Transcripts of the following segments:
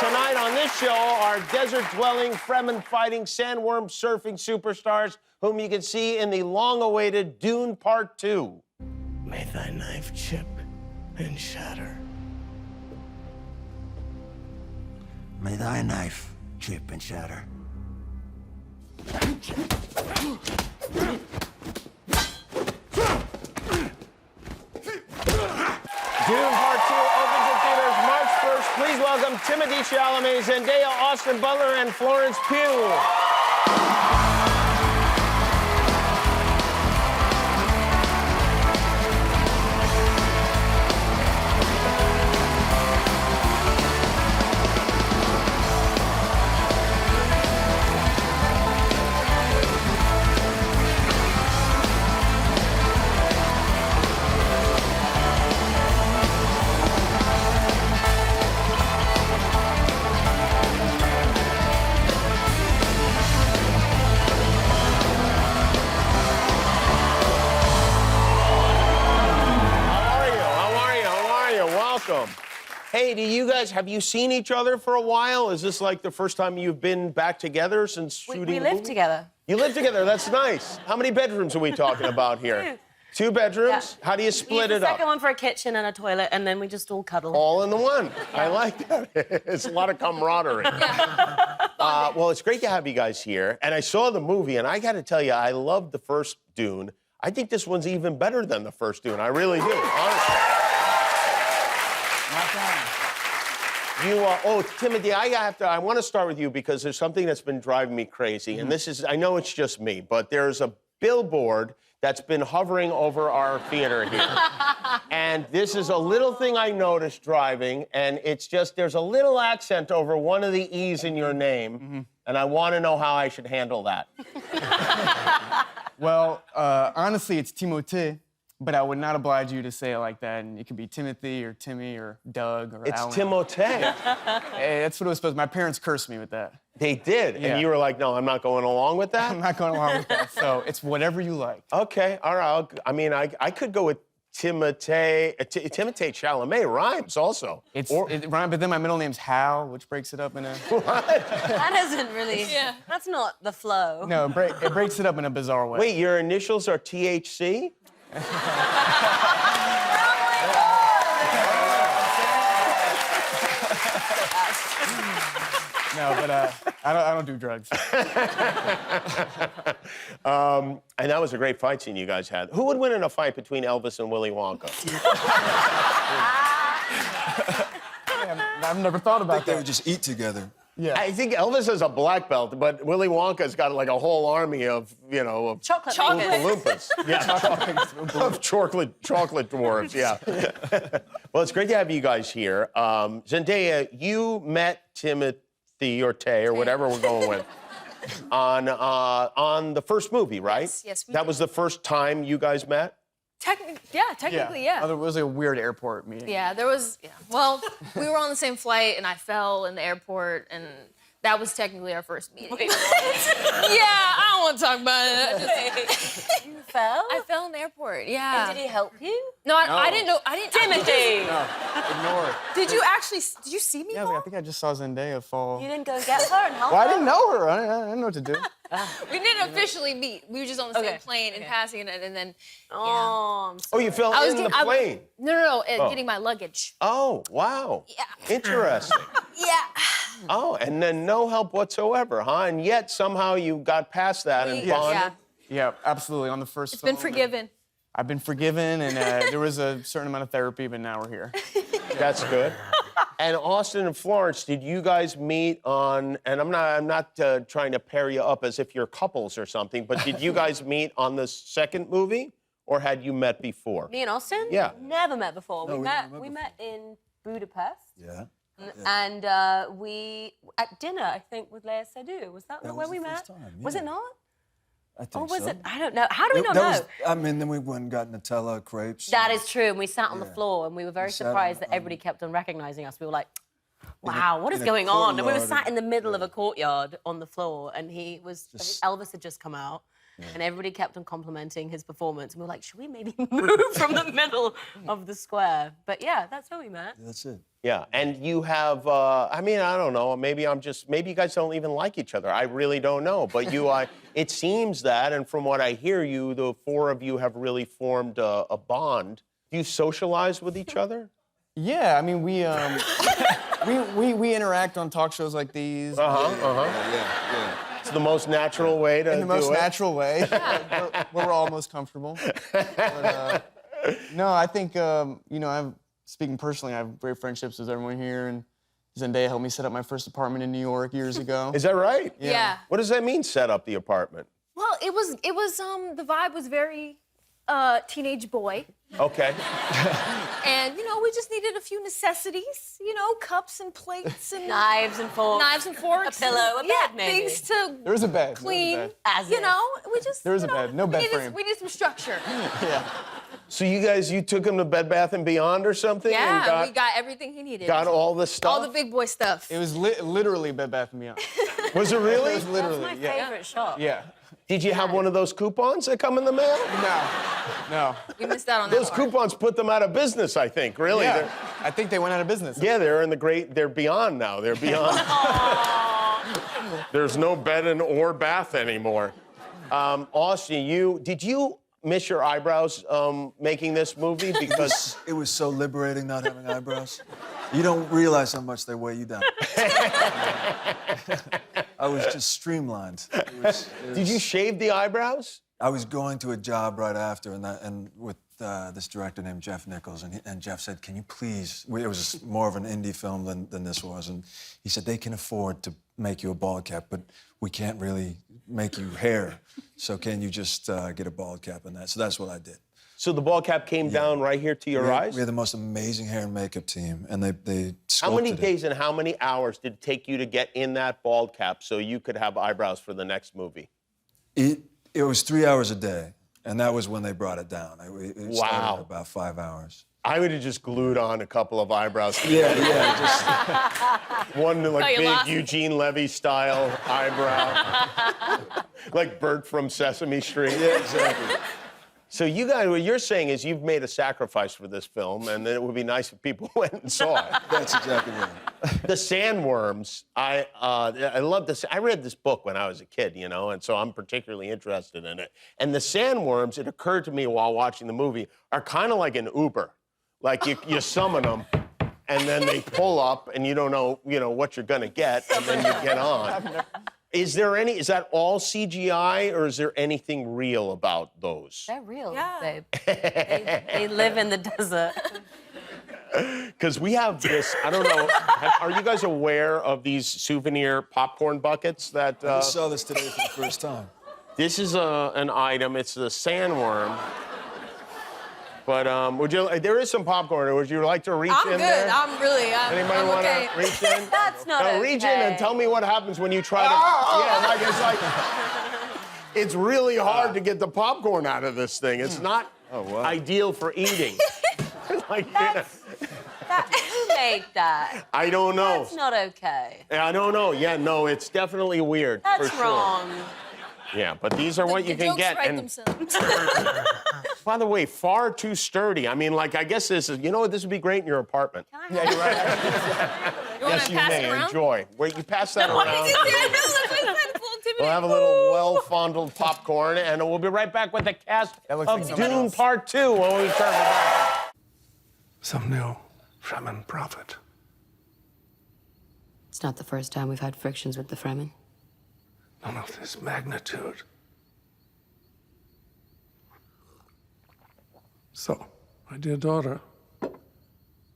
Tonight on this show are desert-dwelling, Fremen-fighting, sandworm surfing superstars whom you can see in the long-awaited Dune Part 2. May thy knife chip and shatter. May thy knife chip and shatter. Dune Part 2 opens in theaters March 1st. Please welcome Timothée Chalamet, Zendaya, Austin Butler, and Florence Pugh. Hey, have you seen each other for a while? Is this like the first time you've been back together since shooting We live together. You live together, that's nice. How many bedrooms are we talking about here? Two bedrooms? Yeah. How do you split it up? Second one for a kitchen and a toilet, and then we just all cuddle. All in the one. Yeah. I like that. It's a lot of camaraderie. Yeah. Well, it's great to have you guys here. And I saw the movie, and I got to tell you, I loved the first Dune. I think this one's even better than the first Dune. I really do, honestly. Timothy, I want to start with you because there's something that's been driving me crazy. And this is, I know it's just me, but there's a billboard that's been hovering over our theater here. And this is a little thing I noticed driving, and it's just, there's a little accent over one of the E's in your name, and I want to know how I should handle that. Well, honestly, it's Timothée. But I would not oblige you to say it like that, and it could be Timothy or Timmy or Doug or It's Alan. Timothée. Hey, that's what it was supposed to be. My parents cursed me with that. They did? Yeah. And you were like, no, I'm not going along with that? I'm not going along with that, so it's whatever you like. Okay, all right. I could go with Timothée. Timothée Chalamet rhymes also. It rhymes, but then my middle name's Hal, which breaks it up in a... What? That doesn't really... Yeah. That's not the flow. No, it breaks it up in a bizarre way. Wait, your initials are THC? No, but I don't do drugs. And that was a great fight scene you guys had. Who would win in a fight between Elvis and Willy Wonka? I've never thought about that. They would just eat together. Yeah. I think Elvis is a black belt, but Willy Wonka's got like a whole army of, of chocolate Oompa Loompas. Yeah, of chocolate dwarves. Yeah. Well, it's great to have you guys here. Zendaya, you met Timothy or Tay or whatever we're going with on the first movie, right? Yes, we That did. was the first time you guys met. Technically, yeah. It was a weird airport meeting. Yeah, there was. Yeah. Well, we were on the same flight, and I fell in the airport, and that was technically our first meeting. Wait, what? Yeah, I don't want to talk about it. You fell? I fell in the airport. Yeah. And did he help you? No, I didn't know. I didn't. Timothy! No, ignore it. Did you actually? Did you see me? Yeah, fall? I think I just saw Zendaya fall. You didn't go get her and help Well, her? I didn't know her. I didn't know what to do. We didn't officially meet. We were just on the Okay. same plane and passing it, and then. Oh, I'm sorry. Oh, you fell in the plane. No, getting my luggage. Oh, wow. Yeah. Interesting. Yeah. Oh, and then no help whatsoever, huh? And yet somehow you got past that and bonded. Yeah. Yeah, absolutely. On the first It's been film, forgiven. I've been forgiven, and there was a certain amount of therapy, but now we're here. That's good. And Austin and Florence, did you guys meet on? And I'm not trying to pair you up as if you're couples or something, but did you guys meet on the second movie, or had you met before? Me and Austin? Yeah. Never met before. No, we met in Budapest. Yeah. And we, at dinner, I think, with Léa Seydoux. Was that where we met? First time, Was yeah. it not? I think Or was so. it? I don't know. How do we not know? Then we went and got Nutella crepes. That is true. And we sat on the Yeah. floor and we were very We sat surprised that on- everybody kept on recognizing us. We were like, wow, what is in a going on? And we were courtyard sat in the middle of yeah. a courtyard on the floor and Elvis had just come out. And everybody kept on complimenting his performance. And we were like, should we maybe move from the middle of the square? But yeah, that's how we met. That's it. Yeah, and you have, I mean, I don't know, maybe you guys don't even like each other. I really don't know. But it seems that, and from what I hear, the four of you have really formed a bond. Do you socialize with each other? Yeah, I mean, we interact on talk shows like these. Yeah. It's the most natural way to In the most do it. natural way, where we're all most comfortable. But, no, I think, speaking personally, I have great friendships with everyone here, and Zendaya helped me set up my first apartment in New York years ago. Is that right? Yeah. What does that mean, set up the apartment? Well, it was the vibe was very teenage boy. Okay. And, we just needed a few necessities, cups and plates and Knives and forks. knives and forks. A pillow, a bed, maybe. things to There was a bed. clean. There was As we if. just, There was a bed, no bed we frame. we need some structure. a bed. Yeah. So you took him to Bed Bath & Beyond or something? Yeah, And we got everything he needed. got all the stuff? All the big boy stuff. It was literally Bed Bath & Beyond. Was it really? It was literally, That's my yeah. favorite shop. Yeah. Did you have one of those coupons that come in the mail? No. We missed out on Those that part. coupons put them out of business, I think, really. Yeah. They're- I think they went out of business. Yeah, they're beyond now. They're beyond. There's no bed or bath anymore. Austin, did you miss your eyebrows making this movie? Because It was so liberating not having eyebrows. You don't realize how much they weigh you down. I was just streamlined. did you shave the eyebrows? I was going to a job right after, and with this director named Jeff Nichols, and Jeff said, "Can you please?" It was more of an indie film than this was, and he said they can afford to make you a bald cap, but we can't really make you hair. So can you just get a bald cap and that? So that's what I did. So the ball cap came down right here to your eyes? We had the most amazing hair and makeup team, and they sculpted How many it. days and how many hours did it take you to get in that bald cap so you could have eyebrows for the next movie? It was 3 hours a day, and that was when they brought it down. It started Wow. at about 5 hours. I would have just glued on a couple of eyebrows. Yeah, just One like you big lost. Eugene Levy style eyebrow. Like Bert from Sesame Street. yeah, exactly. So you guys, what you're saying is you've made a sacrifice for this film, and then it would be nice if people went and saw it. That's exactly right. The sandworms, I love this. I read this book when I was a kid, and so I'm particularly interested in it. And the sandworms, it occurred to me while watching the movie, are kind of like an Uber. Like you summon them, and then they pull up, and you don't know, what you're gonna get, and then you get on. Is that all CGI, or is there anything real about those? They're real, Yeah. babe. They live in the desert. Because we have this, I don't know, are you guys aware of these souvenir popcorn buckets that... I just saw this today for the first time. This is an item, it's the sandworm. But there is some popcorn. Would you like to reach I'm in good. there? Anybody I'm want okay. to reach in? That's not No, reach in and okay. tell me what happens when you try to... It's really hard to get the popcorn out of this thing. It's not ideal for eating. Who made that? I don't know. That's not okay. I don't know. Yeah, no, it's definitely weird. That's for sure. wrong. Yeah, but these are what you The can jokes get. write And themselves. by the way, far too sturdy. I mean, I guess this is, this would be great in your apartment. Yeah, you're right. You want Yes, to you pass may. it around? Enjoy. Wait, you pass that What around. did you say? I know, that's why I said it's a little intimidating. We'll have a little well-fondled popcorn, and we'll be right back with the cast That looks of like something Dune else. Part 2 when we turn back. Some new Fremen prophet. It's not the first time we've had frictions with the Fremen. None of this magnitude. So, my dear daughter,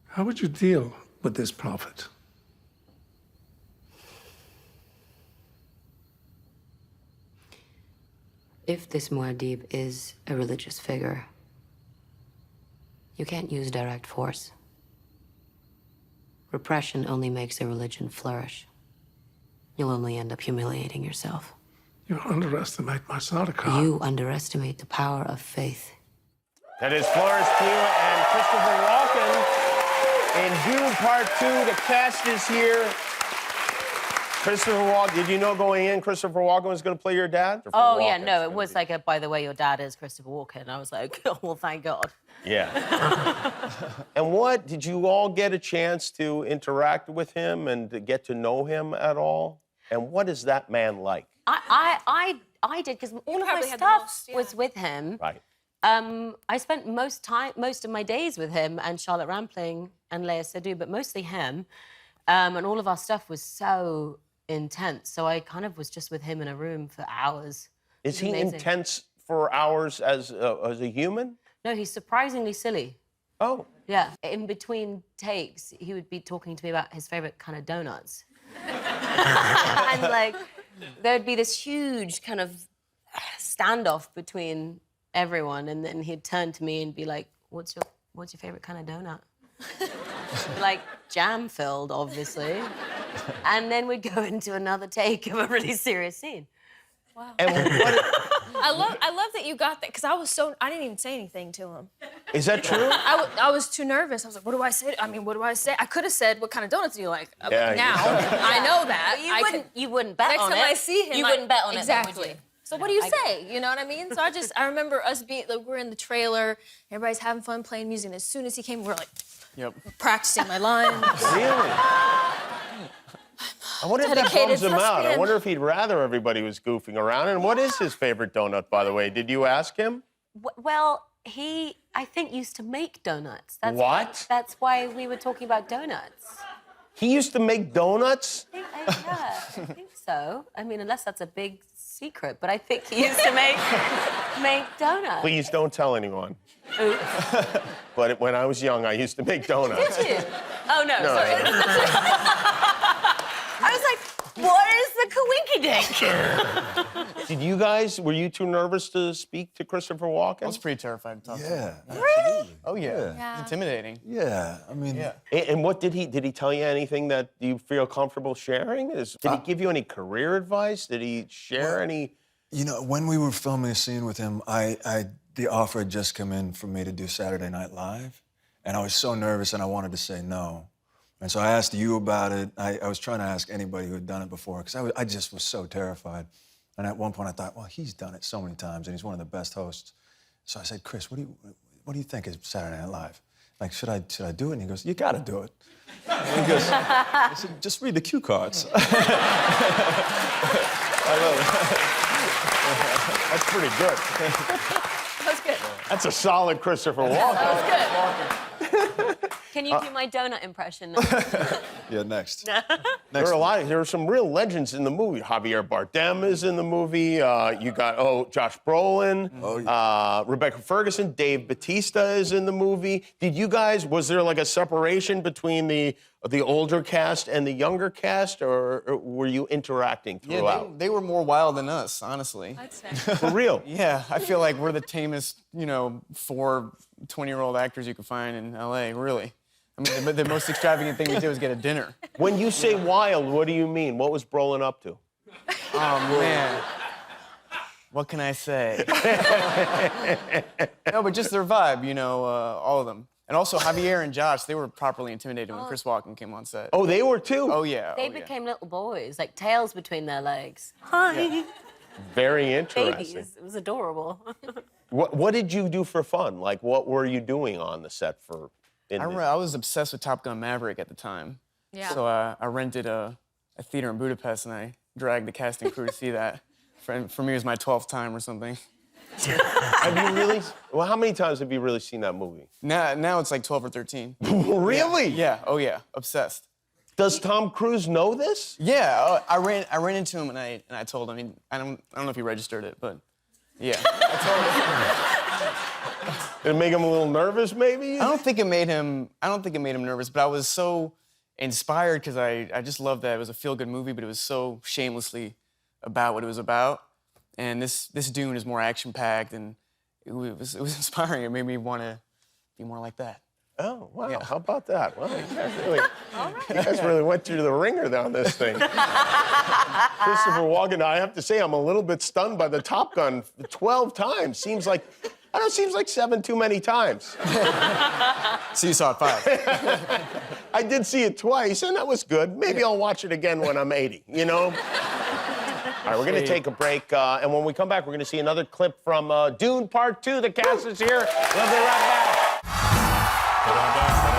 how would you deal with this prophet? If this Muad'Dib is a religious figure, you can't use direct force. Repression only makes a religion flourish. You'll only end up humiliating yourself. You underestimate my Sardaukar. You underestimate the power of faith. That is Florence Pugh and Christopher Walken in Dune Part 2. The cast is here. Christopher Walken, did you know going in Christopher Walken was going to play your dad? Oh, yeah, no, it was like a, by the way, your dad is Christopher Walken. I was like, oh, well, thank God. Yeah. And what, did you all get a chance to interact with him and to get to know him at all? And what is that man like? I did, because all of my probably had the stuff most, yeah. was with him. Right. I spent most of my days with him and Charlotte Rampling and Léa Seydoux, but mostly him. And all of our stuff was so intense. So I kind of was just with him in a room for hours. Is he amazing. intense for hours as a human? No, he's surprisingly silly. Oh. Yeah. In between takes, he would be talking to me about his favorite kind of donuts. And like, there'd be this huge kind of standoff between everyone, and then he'd turn to me and be like, what's your favorite kind of donut? Like, jam-filled, obviously. And then we'd go into another take of a really serious scene. Wow. And what, I love that you got that, because I didn't even say anything to him. is that true? I was too nervous. I was like, what do I say? What do I say? I could have said, what kind of donuts do you like? Yeah, Now, I know that. You wouldn't bet Next on it. time I see him, you like, wouldn't bet on exactly. it, then, would you? So what do you say? You know what I mean? So I remember us being, like, we're in the trailer, everybody's having fun playing music, and as soon as he came, we're like, practicing my lines. Really? I wonder if that Dedicated bums him out. I thespian. wonder if he'd rather everybody was goofing around. And what is his favorite donut, by the way? Did you ask him? Well, he, I think, used to make donuts. What? That's why we were talking about donuts. He used to make donuts? Yeah, I think so. I mean, unless that's a big secret, but I think he used to make donuts. Please don't tell anyone. Oops. But when I was young, I used to make donuts. Did you? Oh, no, sorry. I was like, what is the coinky-dink? Did you guys, were you too nervous to speak to Christopher Walken? I was pretty terrified to talk to him. Yeah. Really? Oh, yeah. Yeah. It's intimidating. Yeah, I mean, Yeah. And what did he tell you anything that you feel comfortable sharing? Did he give you any career advice? Did he share any? You know, when we were filming a scene with him, the offer had just come in for me to do Saturday Night Live, and I was so nervous and I wanted to say no. And so I asked you about it. I was trying to ask anybody who had done it before, because I just was so terrified. And at one point I thought, well, he's done it so many times and he's one of the best hosts. So I said, Chris, what do you think is Saturday Night Live? Like, should I do it? And he goes, you gotta do it. And he goes, I said, just read the cue cards. I love it. That's pretty good. That's good. That's a solid Christopher Walken. That was good. Can you do my donut impression now? Yeah, next. There are some real legends in the movie. Javier Bardem is in the movie. You got, Josh Brolin. Oh, yeah. Rebecca Ferguson. Dave Bautista is in the movie. Did you guys, was there like a separation between the older cast and the younger cast, or were you interacting throughout? Yeah, they were more wild than us, honestly. I'd say. For real? Yeah, I feel like we're the tamest, 4 20-year-old actors you can find in LA, really. I mean, the most extravagant thing we did was get a dinner. When you say wild, what do you mean? What was Brolin up to? Oh, man. What can I say? No, but just their vibe, all of them. And also Javier and Josh, they were properly intimidated when Chris Walken came on set. Oh, they were too? Oh, yeah. They oh, yeah. became little boys, like tails between their legs. Hi. Very interesting. Babies. It was adorable. What did you do for fun? Like, what were you doing on the set for? I remember I was obsessed with Top Gun Maverick at the time. Yeah. So I rented a theater in Budapest, and I dragged the cast and crew to see that. For me, it was my 12th time or something. Have you really? Well, how many times have you really seen that movie? Now it's like 12 or 13. Really? Yeah. Oh, yeah. Obsessed. Does Tom Cruise know this? Yeah. I ran into him, and I told him. I don't know if he registered it, but yeah. Did it make him a little nervous, maybe? I don't think it made him nervous, but I was so inspired because I just loved that it was a feel-good movie, but it was so shamelessly about what it was about. And this Dune is more action-packed, and it was inspiring. It made me want to be more like that. Oh, wow. Yeah. How about that? Well, you guys really went through the ringer on this thing. Christopher Walken, I have to say, I'm a little bit stunned by the Top Gun 12 times. Seems like 7 too many times. So you saw it 5. I did see it twice, and that was good. Maybe I'll watch it again when I'm 80, you know? All right, we're going to take a break, and when we come back, we're going to see another clip from Dune Part 2. The cast is here. We'll be right back.